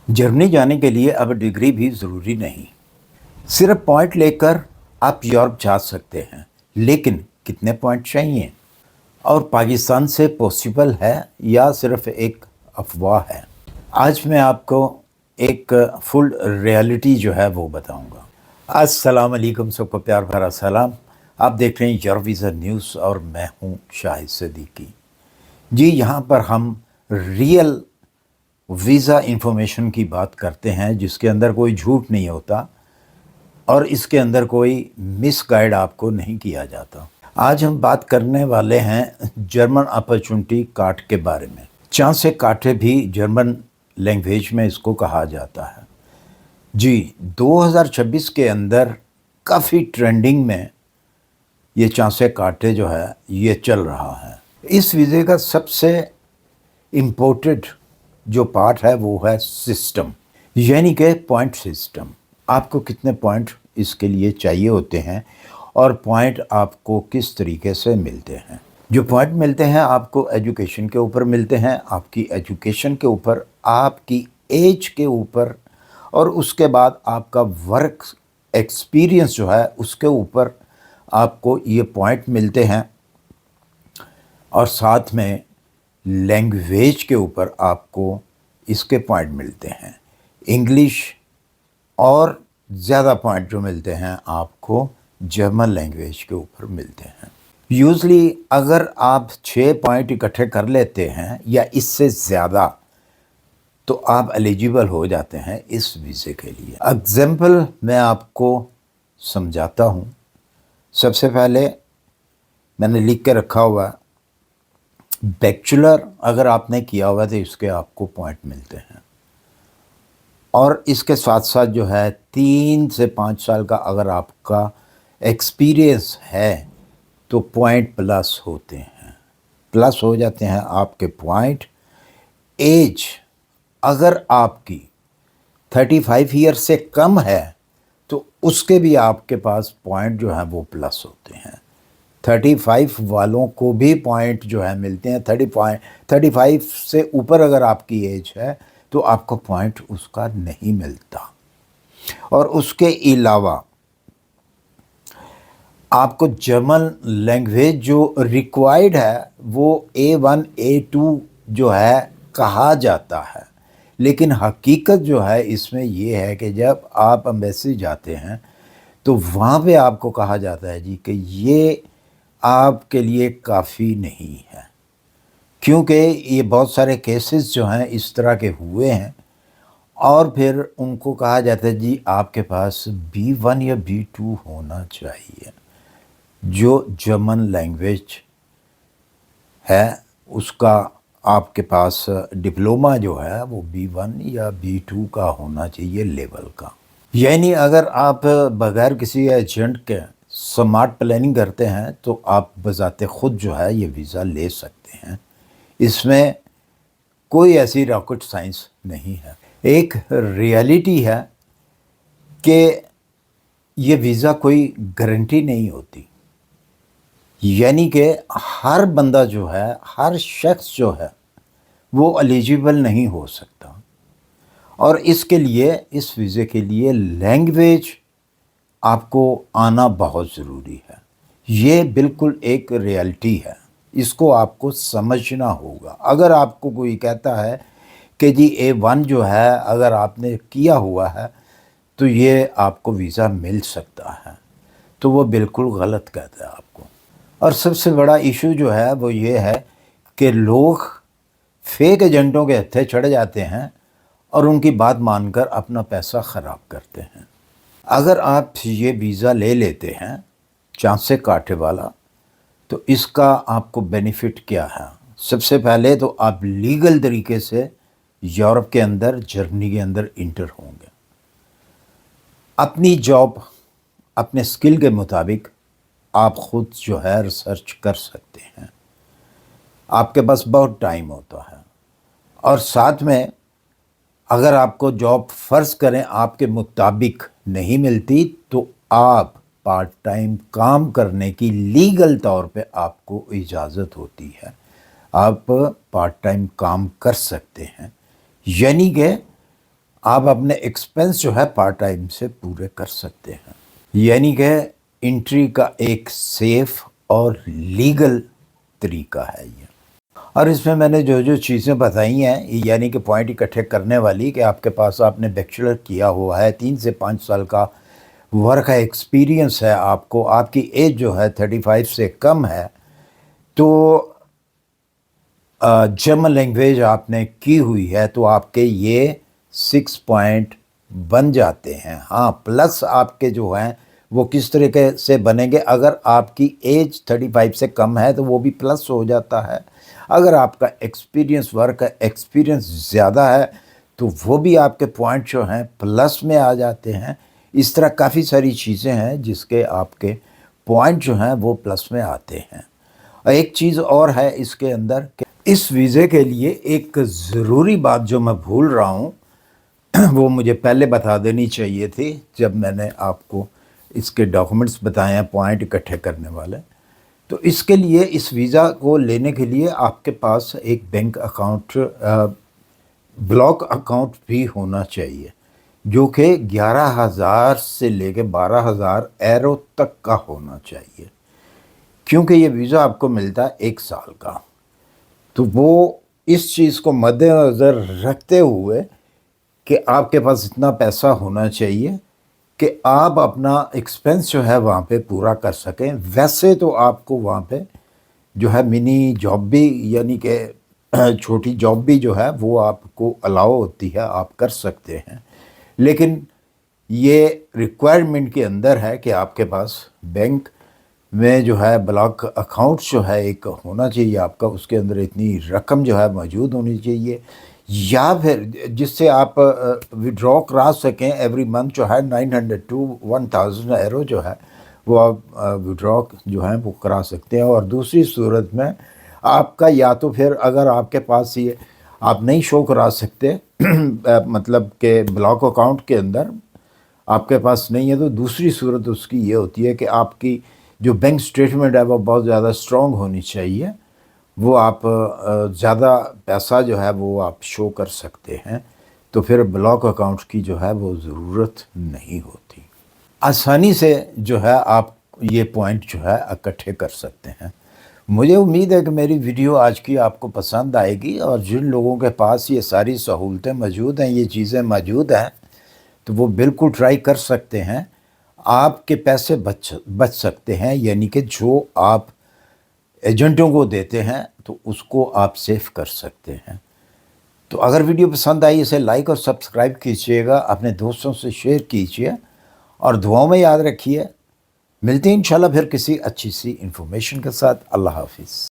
Germany जाने के लिए अब डिग्री भी ज़रूरी नहीं। सिर्फ पॉइंट लेकर आप यूरोप जा सकते हैं, लेकिन कितने पॉइंट चाहिए और पाकिस्तान से पॉसिबल है या सिर्फ एक अफवाह है। आज मैं आपको एक फुल रियलिटी जो है वो बताऊंगा। अस्सलाम वालेकुम, सबको प्यार भरा सलाम। आप देख रहे हैं यूरोवीज़ा न्यूज़ और मैं हूं शाहिद सिद्दीकी। जी, यहाँ पर हम रियल वीज़ा इंफॉर्मेशन की बात करते हैं जिसके अंदर कोई झूठ नहीं होता और इसके अंदर कोई मिसगाइड आपको नहीं किया जाता। आज हम बात करने वाले हैं जर्मन अपॉर्चुनिटी कार्ड के बारे में। चांसे काटे भी जर्मन लैंग्वेज में इसको कहा जाता है। जी, 2026 के अंदर काफ़ी ट्रेंडिंग में ये चांसे काटे जो है ये चल रहा है। इस वीज़े का सबसे इम्पोर्टेंट जो पार्ट है वो है सिस्टम, यानी कि पॉइंट सिस्टम। आपको कितने पॉइंट इसके लिए चाहिए होते हैं और पॉइंट आपको किस तरीके से मिलते हैं। जो पॉइंट मिलते हैं आपको एजुकेशन के ऊपर मिलते हैं, आपकी एजुकेशन के ऊपर, आपकी एज के ऊपर और उसके बाद आपका वर्क एक्सपीरियंस जो है उसके ऊपर आपको ये पॉइंट मिलते हैं और साथ में लैंग्वेज के ऊपर आपको इसके पॉइंट मिलते हैं। इंग्लिश और ज़्यादा पॉइंट जो मिलते हैं आपको जर्मन लैंग्वेज के ऊपर मिलते हैं। यूजली अगर आप 6 पॉइंट इकट्ठे कर लेते हैं या इससे ज़्यादा तो आप एलिजिबल हो जाते हैं इस वीज़े के लिए। एग्जाम्पल मैं आपको समझाता हूँ। सबसे पहले मैंने लिख के रखा हुआ बैचलर अगर आपने किया हुआ तो इसके आपको पॉइंट मिलते हैं और इसके साथ साथ जो है 3 से 5 साल का अगर आपका एक्सपीरियंस है तो पॉइंट प्लस होते हैं, प्लस हो जाते हैं आपके पॉइंट। एज अगर आपकी 35 ईयर से कम है तो उसके भी आपके पास पॉइंट जो है वो प्लस होते हैं। 35 वालों को भी पॉइंट जो है मिलते हैं। 35 से ऊपर अगर आपकी एज है तो आपको पॉइंट उसका नहीं मिलता। और उसके अलावा आपको जर्मन लैंग्वेज जो रिक्वायर्ड है वो A1 A2 जो है कहा जाता है, लेकिन हकीकत जो है इसमें ये है कि जब आप एम्बेसी जाते हैं तो वहाँ पे आपको कहा जाता है जी कि ये आपके लिए काफ़ी नहीं है, क्योंकि ये बहुत सारे केसेस जो हैं इस तरह के हुए हैं और फिर उनको कहा जाता है जी आपके पास B1 या B2 होना चाहिए। जो जर्मन लैंग्वेज है उसका आपके पास डिप्लोमा जो है वो B1 या B2 का होना चाहिए लेवल का। यानी अगर आप बगैर किसी एजेंट के स्मार्ट प्लानिंग करते हैं तो आप बज़ाते ख़ुद जो है ये वीज़ा ले सकते हैं। इसमें कोई ऐसी रॉकेट साइंस नहीं है। एक रियलिटी है कि ये वीज़ा कोई गारंटी नहीं होती, यानी कि हर बंदा जो है, हर शख्स जो है वो एलिजिबल नहीं हो सकता और इसके लिए, इस वीज़े के लिए लैंग्वेज आपको आना बहुत ज़रूरी है। ये बिल्कुल एक रियलिटी है, इसको आपको समझना होगा। अगर आपको कोई कहता है कि जी A1 जो है अगर आपने किया हुआ है तो ये आपको वीज़ा मिल सकता है, तो वो बिल्कुल गलत कहता है आपको। और सबसे बड़ा इशू जो है वो ये है कि लोग फेक एजेंटों के हत्थे चढ़ जाते हैं और उनकी बात मानकर अपना पैसा ख़राब करते हैं। अगर आप ये वीज़ा ले लेते हैं चांसे काटे वाला तो इसका आपको बेनिफिट क्या है। सबसे पहले तो आप लीगल तरीके से यूरोप के अंदर, जर्मनी के अंदर इंटर होंगे। अपनी जॉब अपने स्किल के मुताबिक आप ख़ुद जो है रिसर्च कर सकते हैं। आपके पास बहुत टाइम होता है और साथ में अगर आपको जॉब फ़र्ज़ करें आपके मुताबिक नहीं मिलती तो आप पार्ट टाइम काम करने की लीगल तौर पे आपको इजाज़त होती है। आप पार्ट टाइम काम कर सकते हैं, यानी कि آپ اپنے ایکسپنس جو ہے پارٹ ٹائم سے پورے کر سکتے ہیں. یعنی کہ انٹری کا ایک سیف اور لیگل طریقہ ہے یہ. اور اس میں نے جو چیزیں بتائی ہیں یعنی کہ پوائنٹ اکٹھے کرنے والی کہ آپ کے پاس آپ نے بیچلر کیا ہوا ہے، 3 سے 5 سال کا ورک ہے، ایکسپیرینس ہے آپ کو، آپ کی ایج جو ہے 35 سے کم ہے، تو جرمن لینگویج آپ نے کی ہوئی ہے تو آپ کے یہ 6 پوائنٹ بن جاتے ہیں. ہاں پلس آپ کے جو ہیں وہ کس طریقے سے بنیں گے، اگر آپ کی ایج 35 سے کم ہے تو وہ بھی پلس ہو جاتا ہے. اگر آپ کا ایکسپیرینس ورک کا ایکسپیرینس زیادہ ہے تو وہ بھی آپ کے پوائنٹ جو ہیں پلس میں آ جاتے ہیں. اس طرح کافی ساری چیزیں ہیں جس کے آپ کے پوائنٹ جو ہیں وہ پلس میں آتے ہیں. ایک چیز اور ہے اس کے اندر کہ اس ویزے کے لیے ایک ضروری بات جو میں بھول رہا ہوں وہ مجھے پہلے بتا دینی چاہیے تھی جب میں نے آپ کو اس کے ڈاکومنٹس بتائے ہیں پوائنٹ اکٹھے کرنے والے. تو اس کے لیے اس ویزا کو لینے کے لیے آپ کے پاس ایک بینک اکاؤنٹ بلاک اکاؤنٹ بھی ہونا چاہیے جو کہ 11,000 سے لے کے 12,000 ایرو تک کا ہونا چاہیے، کیونکہ یہ ویزا آپ کو ملتا ہے 1 سال کا. تو وہ اس چیز کو مد نظر رکھتے ہوئے کہ آپ کے پاس اتنا پیسہ ہونا چاہیے کہ آپ اپنا ایکسپنس جو ہے وہاں پہ پورا کر سکیں. ویسے تو آپ کو وہاں پہ جو ہے منی جاب بھی یعنی کہ چھوٹی جاب بھی جو ہے وہ آپ کو الاؤ ہوتی ہے، آپ کر سکتے ہیں، لیکن یہ ریکوائرمنٹ کے اندر ہے کہ آپ کے پاس بینک میں جو ہے بلاک اکاؤنٹ جو ہے ایک ہونا چاہیے آپ کا، اس کے اندر اتنی رقم جو ہے موجود ہونی چاہیے، یا پھر جس سے آپ وڈرا کرا سکیں ایوری منتھ جو ہے 900 to 1,000 ایرو جو ہے وہ آپ وڈرا جو ہے وہ کرا سکتے ہیں. اور دوسری صورت میں آپ کا یا تو پھر اگر آپ کے پاس یہ آپ نہیں شو کرا سکتے مطلب کہ بلاک اکاؤنٹ کے اندر آپ کے پاس نہیں ہے، تو دوسری صورت اس کی یہ ہوتی ہے کہ آپ کی جو بینک سٹیٹمنٹ ہے وہ بہت زیادہ اسٹرانگ ہونی چاہیے، وہ آپ زیادہ پیسہ جو ہے وہ آپ شو کر سکتے ہیں، تو پھر بلاک اکاؤنٹ کی جو ہے وہ ضرورت نہیں ہوتی. آسانی سے جو ہے آپ یہ پوائنٹ جو ہے اکٹھے کر سکتے ہیں. مجھے امید ہے کہ میری ویڈیو آج کی آپ کو پسند آئے گی، اور جن لوگوں کے پاس یہ ساری سہولتیں موجود ہیں، یہ چیزیں موجود ہیں، تو وہ بالکل ٹرائی کر سکتے ہیں. آپ کے پیسے بچ سکتے ہیں، یعنی کہ جو آپ ایجنٹوں کو دیتے ہیں تو اس کو آپ سیو کر سکتے ہیں. تو اگر ویڈیو پسند آئی اسے لائک اور سبسکرائب کیجئے گا، اپنے دوستوں سے شیئر کیجئے، اور دعاؤں میں یاد رکھیے. ملتے ہیں انشاءاللہ پھر کسی اچھی سی انفارمیشن کے ساتھ. اللہ حافظ.